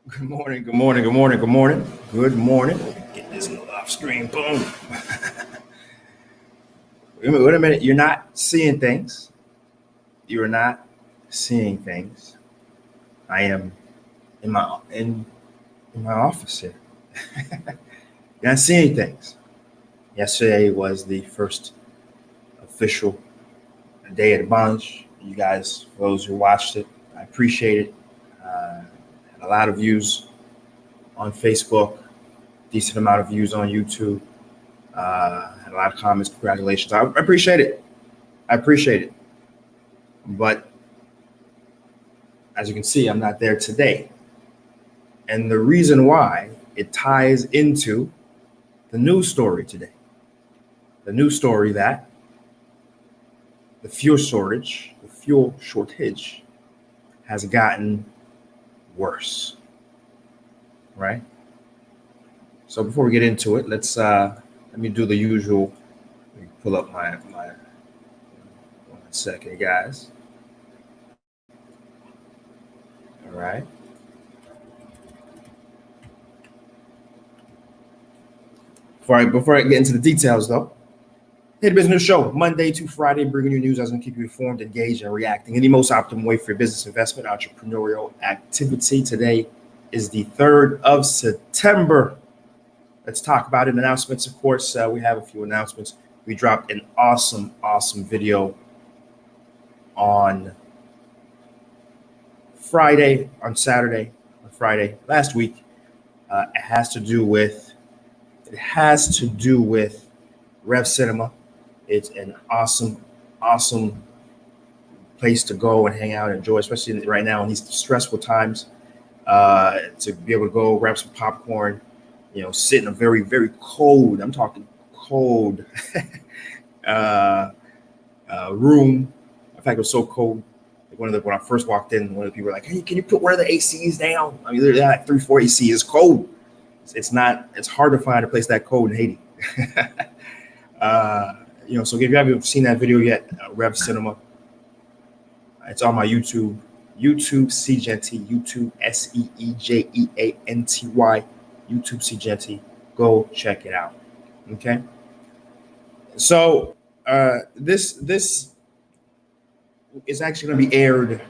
Good morning, good morning, good morning, good morning, good morning. Get this little off screen. Boom. Wait a minute. You're not seeing things. You're not seeing things. I am in my office here. You're not seeing things. Yesterday was the first official day of the bunch. You guys, for those who watched it, I appreciate it. Had a lot of views on Facebook, decent amount of views on YouTube. Had a lot of comments. Congratulations. I appreciate it. I appreciate it. But as you can see, I'm not there today. And the reason why, it ties into the news story today. The news story that the fuel shortage has gotten worse. Right? So before we get into it, let me do the usual. Let me pull up my 1 second, guys. All right. Before I get into the details, though, Haiti Business Show, Monday to Friday, bringing you news that's going to keep you informed, engaged, and reacting in the most optimal way for your business, investment, entrepreneurial activity. Today is the 3rd of September. Let's talk about it. Announcements, of course. We have a few announcements. We dropped an awesome video on Friday last week. It has to do with Rev Cinema. It's an awesome place to go and hang out and enjoy, especially right now in these stressful times. To be able to go grab some popcorn, sit in a very, very cold, I'm talking cold room. In fact, it was so cold. When I first walked in, one of the people were like, "Hey, can you put one of the ACs down?" I mean, they're like 3-4 AC. It's cold. It's hard to find a place that cold in Haiti. So if you haven't seen that video yet, Rev Cinema, it's on my YouTube Seejeanty, YouTube Seejeanty, YouTube Seejeanty. Go check it out. Okay. So this is actually going to be aired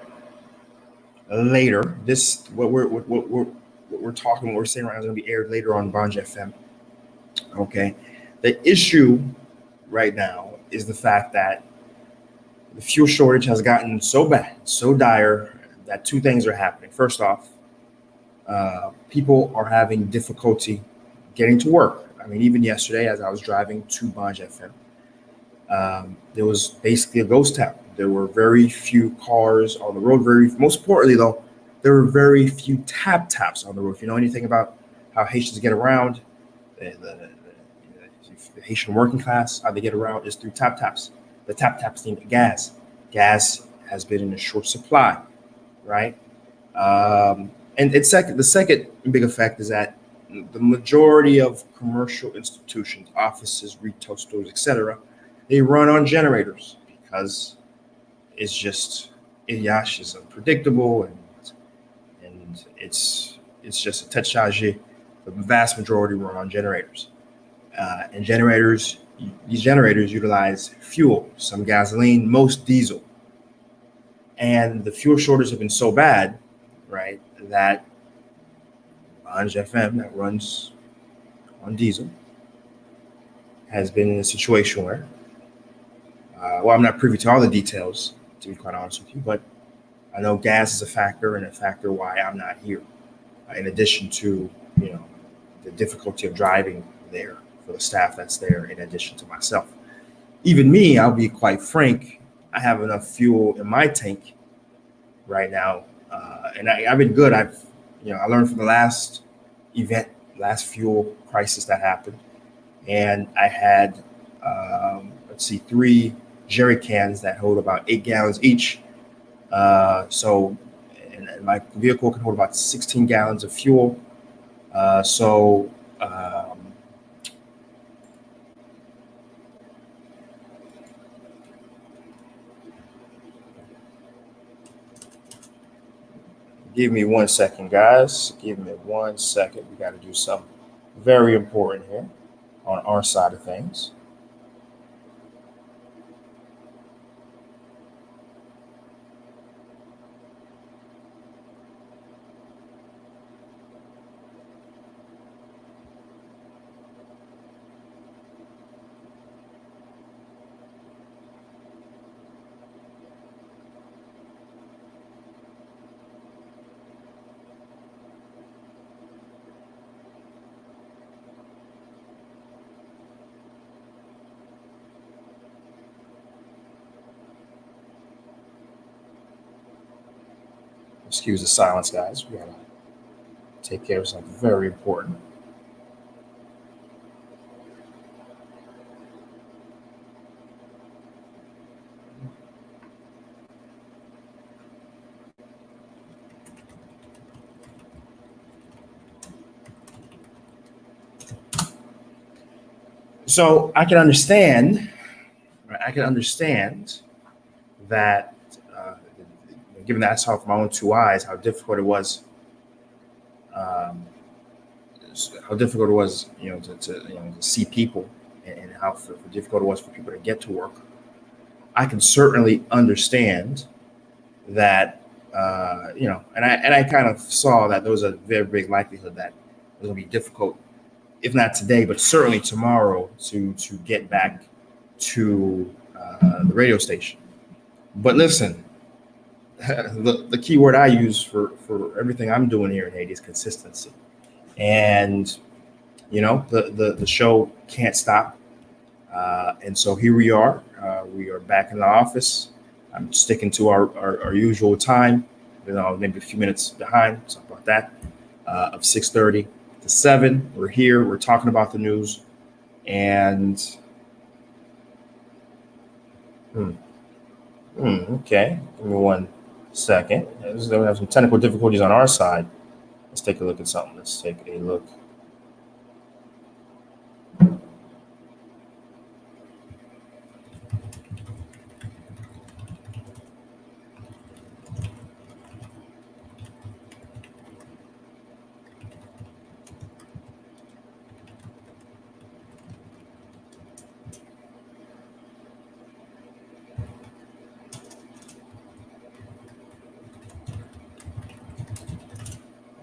later. What we're saying right now is going to be aired later on Banj FM. Okay. The issue right now is the fact that the fuel shortage has gotten so bad, so dire, that two things are happening. First off, people are having difficulty getting to work. I mean, even yesterday, as I was driving to Banj FM, there was basically a ghost town. There were very few cars on the road. Most importantly, though, there were very few taps on the road. If you know anything about how Haitians get around, the Haitian working class, how they get around is through taps. The taps need gas. Gas has been in a short supply, right? And the second big effect is that the majority of commercial institutions, offices, retail stores, etc., they run on generators because it's just Iyash is unpredictable and it's just a tête chargé. The vast majority run on generators, and these generators utilize fuel, some gasoline, most diesel, and the fuel shortage has been so bad, right, that Banj FM that runs on diesel has been in a situation where, I'm not privy to all the details, to be quite honest with you, but I know gas is a factor and a factor why I'm not here. In addition to, the difficulty of driving there for the staff that's there, in addition to myself. Even me, I'll be quite frank, I have enough fuel in my tank right now, and I've been good. I learned from the last fuel crisis that happened, and I had, 3 jerry cans that hold about 8 gallons each. So my vehicle can hold about 16 gallons of fuel. Give me 1 second, guys. Give me 1 second. We got to do something very important here on our side of things. Excuse the silence, guys. We got to take care of something very important. So I can understand, right, I can understand that, given that I saw with my own two eyes how difficult it was, um, to see people, and how difficult it was for people to get to work. I can certainly understand that, and I kind of saw that there was a very big likelihood that it was going to be difficult, if not today, but certainly tomorrow, to get back to the radio station. But listen, the key word I use for everything I'm doing here in Haiti is consistency. And the show can't stop. And so here we are. We are back in the office. I'm sticking to our usual time, maybe a few minutes behind, something about that, of 6:30 to 7. We're here. We're talking about the news. And okay, give me 1 second. We have some technical difficulties on our side. Let's take a look at something. Let's take a look.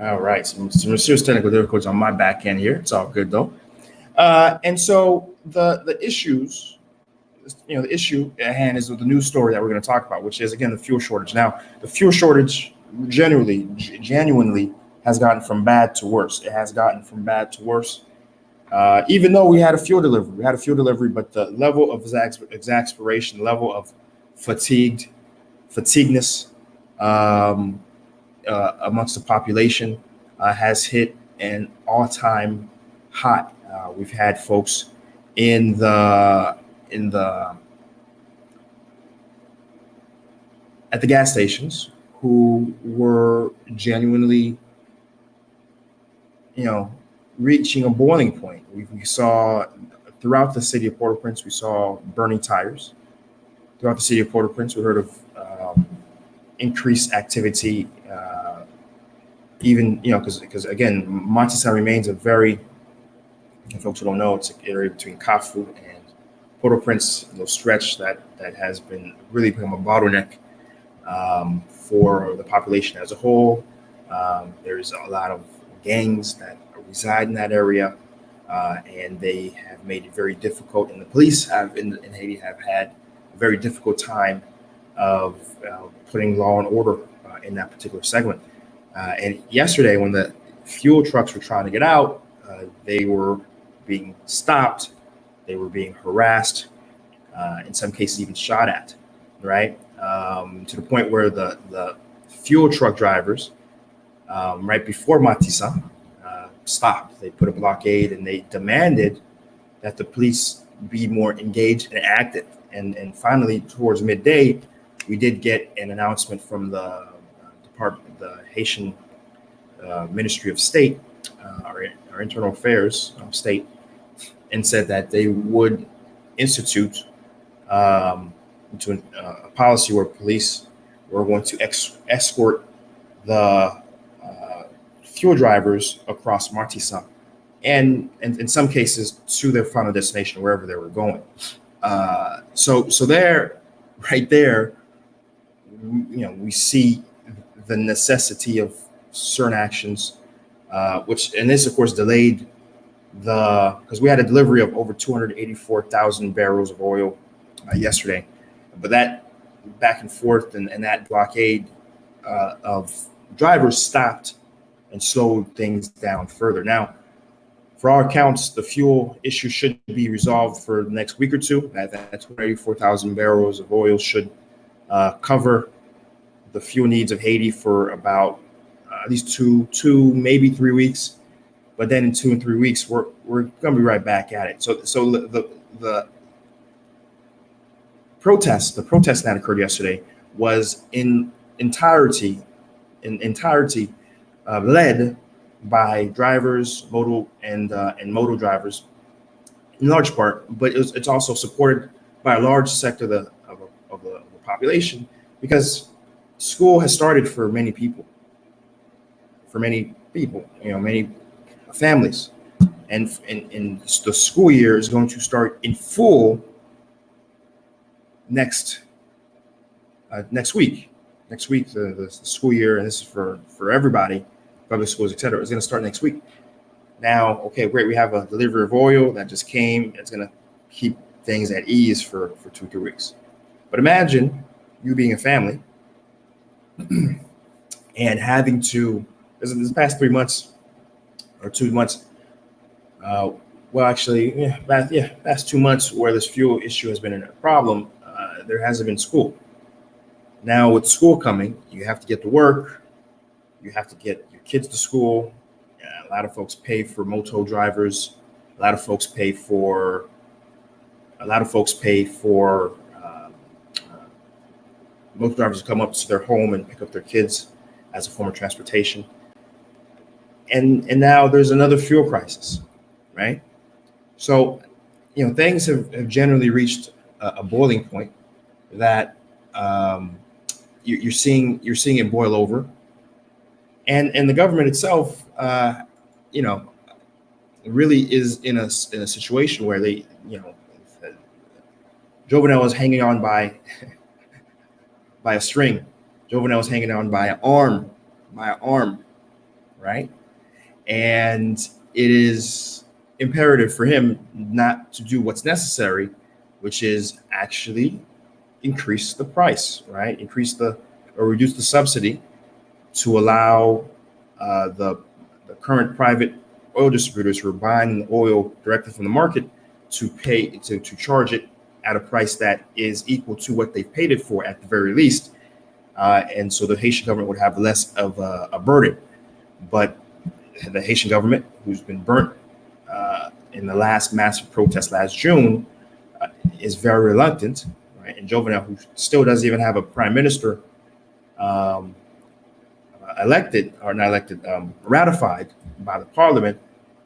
All right, some serious technical difficulties on my back end here. It's all good though. And so the issues, the issue at hand is with the news story that we're going to talk about, which is again the fuel shortage. Now, the fuel shortage genuinely has gotten from bad to worse. It has gotten from bad to worse. Even though we had a fuel delivery, but the level of exasperation, level of fatigueness, um, amongst the population, has hit an all-time high. We've had folks in the at the gas stations who were genuinely, reaching a boiling point. We saw throughout the city of Port-au-Prince, we saw burning tires. Throughout the city of Port-au-Prince, we heard of increased activity. Even because again, Montesson remains a very, and folks who don't know, it's an area between Kafu and Port-au-Prince, stretch that has been really become a bottleneck, for the population as a whole. There's a lot of gangs that reside in that area, and they have made it very difficult. And the police in Haiti have had a very difficult time of putting law and order in that particular segment. And yesterday, when the fuel trucks were trying to get out, they were being stopped, they were being harassed, in some cases even shot at, right? To the point where the fuel truck drivers, right before Matissa, stopped. They put a blockade and they demanded that the police be more engaged and active. And finally, towards midday, we did get an announcement from the the Haitian Ministry of State, our internal affairs state, and said that they would institute to a policy where police were going to escort the fuel drivers across Martisa, and in some cases to their final destination, wherever they were going. So there, right there, we see the necessity of certain actions, which, and this of course delayed because we had a delivery of over 284,000 barrels of oil yesterday, but that back and forth and that blockade of drivers stopped and slowed things down further. Now, for our accounts, the fuel issue should be resolved for the next week or two. That 284,000 barrels of oil should cover the fuel needs of Haiti for about at least two, maybe 3 weeks. But then in 2 and 3 weeks, we're going to be right back at it. So the protest that occurred yesterday was in entirety led by drivers, modal drivers, in large part, but it's also supported by a large sector of the population, because school has started for many people, many families, and the school year is going to start in full next week. Next week, the school year, and this is for everybody, public schools, etc., is going to start next week. Now, okay, great, we have a delivery of oil that just came. It's going to keep things at ease for 2 or 3 weeks. But imagine you being a family and having to, this past 3 months or 2 months, past 2 months where this fuel issue has been a problem, there hasn't been school. Now with school coming, you have to get to work, you have to get your kids to school. A lot of folks pay for moto drivers. A lot of folks pay for moto drivers to come up to their home and pick up their kids as a form of transportation. And now there's another fuel crisis, right? So, things have generally reached a boiling point that you're seeing it boil over, and the government itself, really is in a situation where they, Jovenel is hanging on by a string. Jovenel is hanging on by an arm, right? And it is imperative for him not to do what's necessary, which is actually increase the price, right? Reduce the subsidy to allow the current private oil distributors who are buying oil directly from the market to charge it at a price that is equal to what they've paid it for at the very least. And so the Haitian government would have less of a burden. But the Haitian government, who's been burnt in the last massive protest last June, is very reluctant, right? And Jovenel, who still doesn't even have a prime minister ratified by the parliament,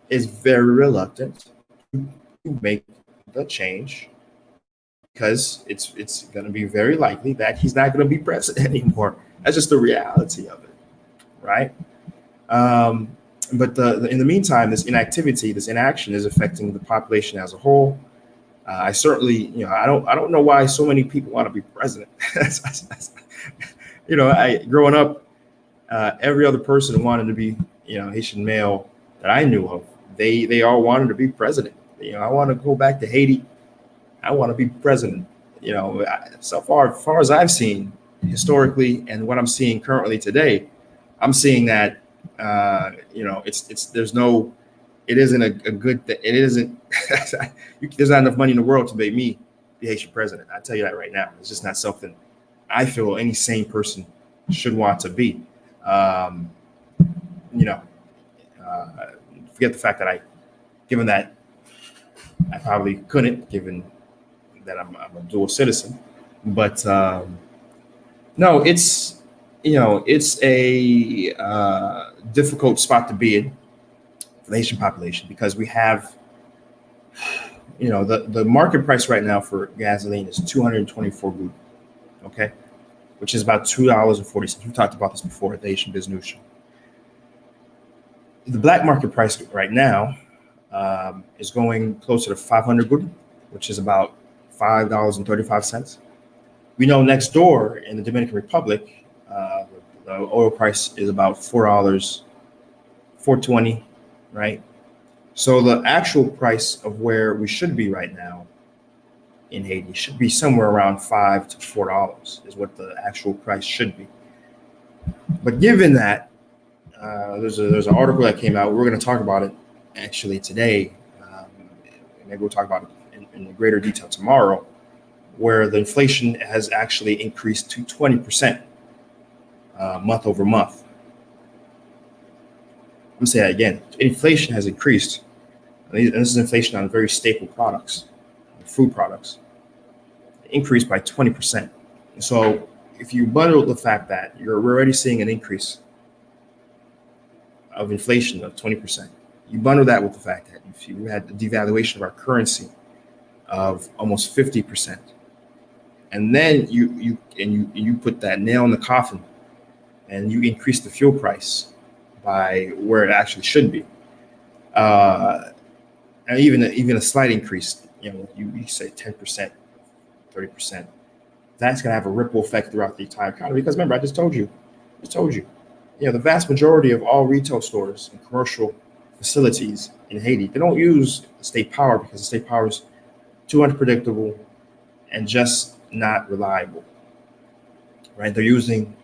is very reluctant to make the change, because it's going to be very likely that he's not going to be president anymore. That's just the reality of it, right? But in the meantime, this inactivity, this inaction is affecting the population as a whole. I certainly, I don't know why so many people want to be president. Growing up, every other person who wanted to be, Haitian male that I knew of, they all wanted to be president. I want to go back to Haiti. I want to be president. So far as I've seen historically, and what I'm seeing currently today, I'm seeing that it isn't a good thing. It isn't. There's not enough money in the world to make me the Haitian president. I tell you that right now. It's just not something I feel any sane person should want to be. Forget the fact that given that I probably couldn't, given that I'm a dual citizen, but no, it's a difficult spot to be in for the Haitian population, because we have, the market price right now for gasoline is 224 goud, okay, which is about $2.40. We've talked about this before at the Haitian Business Show. The black market price right now is going closer to 500 good, which is about $5.35. We know next door in the Dominican Republic, the oil price is about $4, 420, right? So the actual price of where we should be right now in Haiti should be somewhere around $5 to $4 is what the actual price should be. But given that, there's an article that came out. We're going to talk about it actually today. Maybe we'll talk about it in greater detail tomorrow, where the inflation has actually increased to 20% month over month. I'm going to say that again. Inflation has increased. And this is inflation on very staple products, food products, increased by 20%. So if you bundle the fact that we're already seeing an increase of inflation of 20%, you bundle that with the fact that if you had the devaluation of our currency of almost 50%, and then you put that nail in the coffin and you increase the fuel price by where it actually should be, and even a slight increase, you say 10%, 30%, that's going to have a ripple effect throughout the entire economy. Because remember, I just told you, the vast majority of all retail stores and commercial facilities in Haiti, they don't use state power because the state power is too unpredictable and just not reliable, right? They're using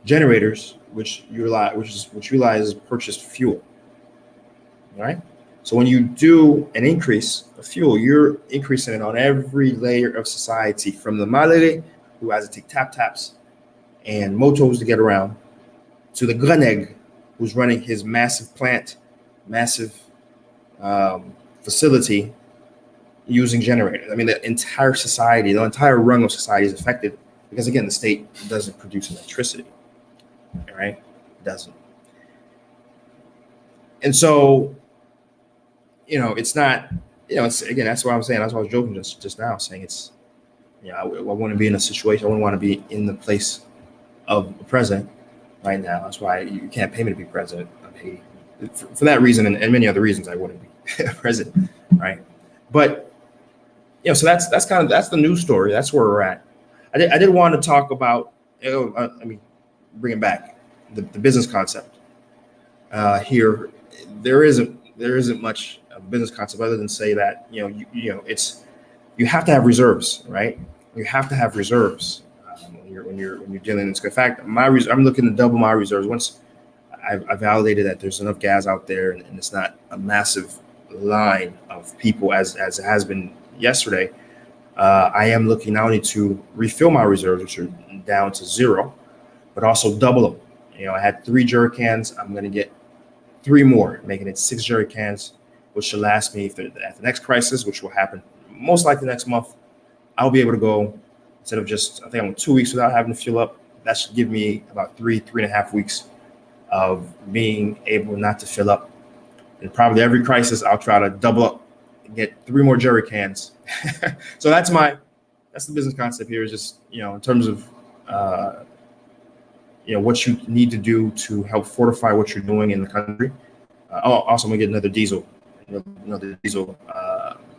generators, which utilizes purchased fuel, right? So when you do an increase of fuel, you're increasing it on every layer of society, from the Malere, who has to take tap-taps and motos to get around, to the Greneg, who's running his massive plant, massive facility using generators. I mean, the entire society, the entire rung of society is affected because, again, the state doesn't produce electricity, right? It doesn't. And so, it's not, it's, again, that's what I'm saying. That's what I was joking just now, saying it's, I want to be in a situation, I wouldn't want to be in the place of a president right now. That's why you can't pay me to be president of Haiti. For that reason and many other reasons, I wouldn't be president, right? But, so that's the news story. That's where we're at. I did want to talk about, bring it back, the business concept here. There isn't much of a business concept other than say that, it's, you have to have reserves, right? You have to have reserves when you're dealing in this. In fact, I'm looking to double my reserves once I validated that there's enough gas out there and it's not a massive line of people as it has been yesterday. I am looking not only to refill my reserves, which are down to 0, but also double them. I had 3 jerry cans. I'm going to get 3 more, making it 6 jerry cans, which should last me at the next crisis, which will happen most likely next month. I'll be able to go, instead of just, I think I'm 2 weeks without having to fill up. That should give me about 3.5 weeks of being able not to fill up. And probably every crisis, I'll try to double up and get 3 more jerry cans. So that's the business concept here, is just, in terms of, what you need to do to help fortify what you're doing in the country. Also, I'm gonna get another diesel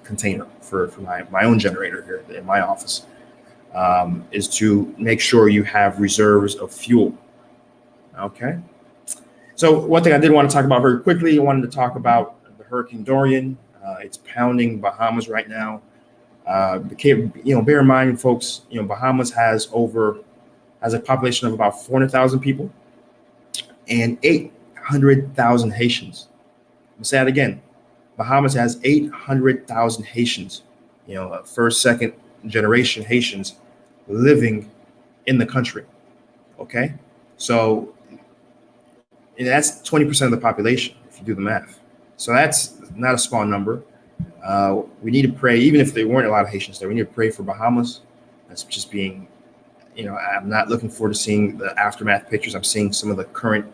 container for my own generator here in my office, is to make sure you have reserves of fuel. Okay. So one thing I did want to talk about very quickly, I wanted to talk about the Hurricane Dorian. It's pounding Bahamas right now. Bear in mind, folks, Bahamas has a population of about 400,000 people and 800,000 Haitians. I'll say that again. Bahamas has 800,000 Haitians, first, second generation Haitians living in the country. Okay. So that's 20% of the population, if you do the math. So that's not a small number. We need to pray, even if there weren't a lot of Haitians there, we need to pray for Bahamas. That's just being, I'm not looking forward to seeing the aftermath pictures. I'm seeing some of the current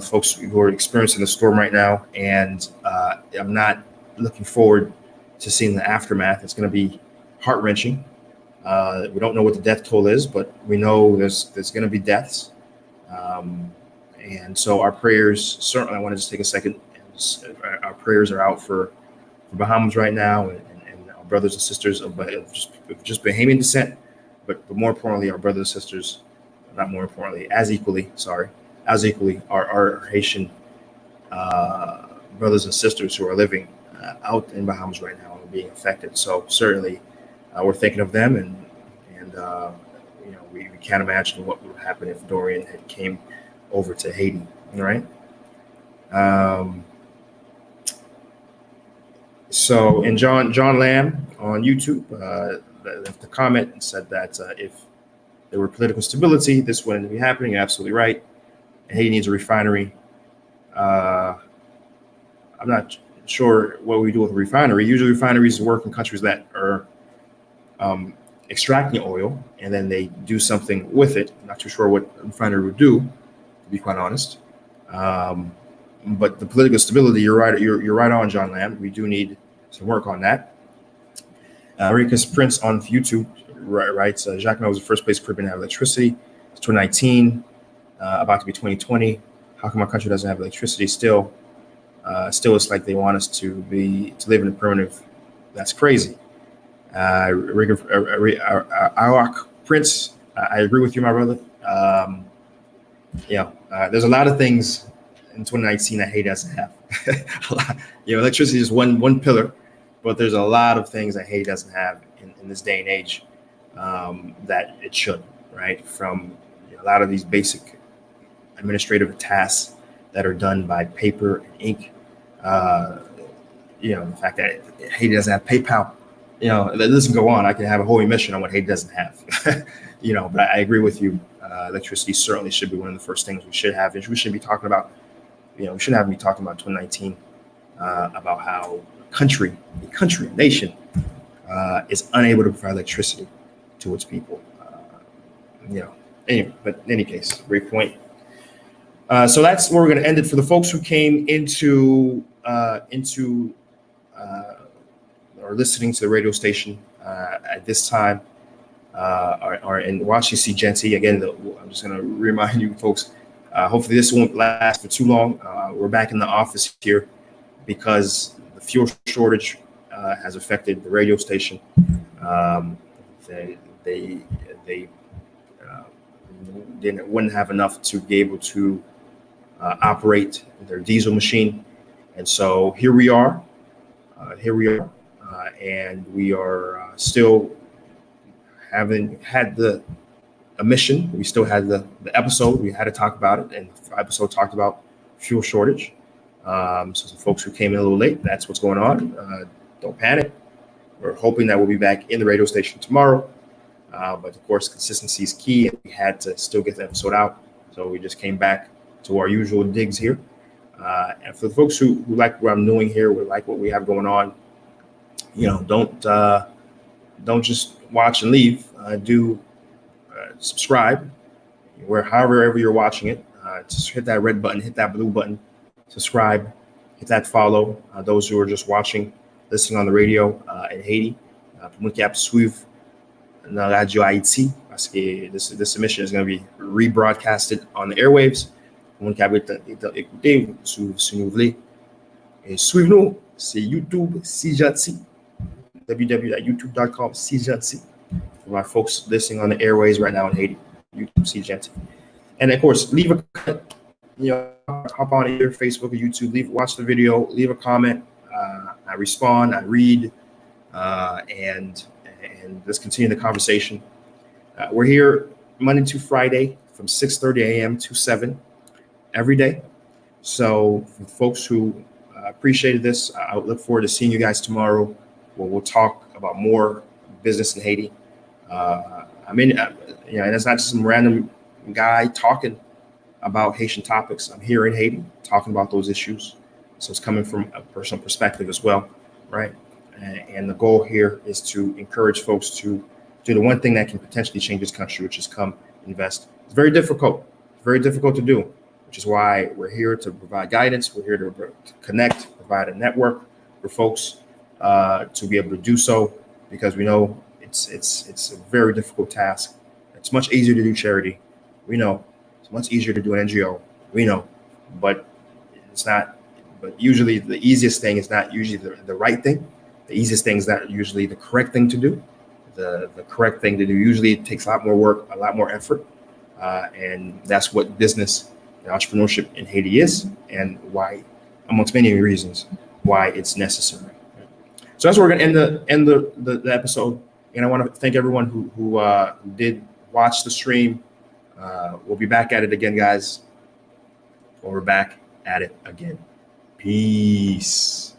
folks who are experiencing the storm right now. And I'm not looking forward to seeing the aftermath. It's going to be heart-wrenching. We don't know what the death toll is, but we know there's going to be deaths. And so our prayers, certainly I want to just take a second. Our prayers are out for Bahamas right now, and our brothers and sisters of just Bahamian descent, but more importantly, our brothers and sisters, not more importantly, as equally, our Haitian brothers and sisters who are living out in Bahamas right now and being affected. So certainly we're thinking of them, and we can't imagine what would happen if Dorian had came over to Haiti. All right. So, and John Lamb on YouTube left a comment and said that if there were political stability, this wouldn't be happening. You're absolutely right. Haiti needs a refinery. I'm not sure what we do with a refinery. Usually refineries work in countries that are extracting oil, and then they do something with it. I'm not too sure what a refinery would do, to be quite honest. But the political stability, you're right. You're right on, John Lamb. We do need some work on that. Rica's Prince on YouTube writes, Jacquemin was the first place Caribbean to have electricity. It's 2019, about to be 2020. How come our country doesn't have electricity still? It's like they want us to live in a primitive. That's crazy. Awak Prince, I agree with you, my brother. There's a lot of things in 2019 that Haiti doesn't have. Electricity is one pillar, but there's a lot of things that Haiti doesn't have in this day and age that it should, right? From a lot of these basic administrative tasks that are done by paper and ink. The fact that Haiti doesn't have PayPal, that doesn't go on. I can have a whole emission on what Haiti doesn't have, but I agree with you. Electricity certainly should be one of the first things we should have. We should be talking about, we shouldn't have me talking about 2019 about how a nation is unable to provide electricity to its people. Anyway, but in any case, great point. So that's where we're going to end it. For the folks who came into or listening to the radio station at this time, are in watching Seejeanty. Again, I'm just going to remind you folks, hopefully this won't last for too long. We're back in the office here because the fuel shortage has affected the radio station. They wouldn't have enough to be able to operate their diesel machine. And so here we are, and we are still haven't had a mission. We still had the episode. We had to talk about it, and the episode talked about fuel shortage. So some folks who came in a little late, that's what's going on. Don't panic. We're hoping that we'll be back in the radio station tomorrow. But of course, consistency is key, and we had to still get the episode out. So we just came back to our usual digs here. And for the folks who like what I'm doing here, who like what we have going on, don't just watch and leave. Do subscribe, however you're watching it. Just hit that red button, hit that blue button, subscribe, hit that follow. Those who are just watching, listening on the radio in Haiti, pour moun ki ap suiv nan Radio Haiti, parce que this emission is going to be rebroadcasted on the airwaves. Pour moun ki ap écouter, si nou vle, suiv nou, c'est YouTube Seejeanty, www.youtube.com Seejeanty. For my folks listening on the airways right now in Haiti, YouTube Seejeanty. And of course, leave a comment, hop on either Facebook or YouTube, watch the video, leave a comment. I respond, I read, and let's continue the conversation. We're here Monday to Friday from 6:30 a.m. to 7 every day. So for folks who appreciated this, I look forward to seeing you guys tomorrow, where we'll talk about more business in Haiti. And it's not just some random guy talking about Haitian topics. I'm here in Haiti talking about those issues. So it's coming from a personal perspective as well, right? And the goal here is to encourage folks to do the one thing that can potentially change this country, which is come invest. It's very difficult to do, which is why we're here to provide guidance. We're here to connect, provide a network for folks to be able to do so, because we know it's a very difficult task. It's much easier to do charity. We know it's much easier to do an NGO. We know, but it's not. But usually, the easiest thing is not usually the right thing. The easiest thing is not usually the correct thing to do. The correct thing to do usually takes a lot more work, a lot more effort, and that's what business and entrepreneurship in Haiti is, and why, amongst many reasons, why it's necessary. So that's where we're going to end the episode. And I want to thank everyone who did watch the stream. We'll be back at it again, guys. We're back at it again. Peace.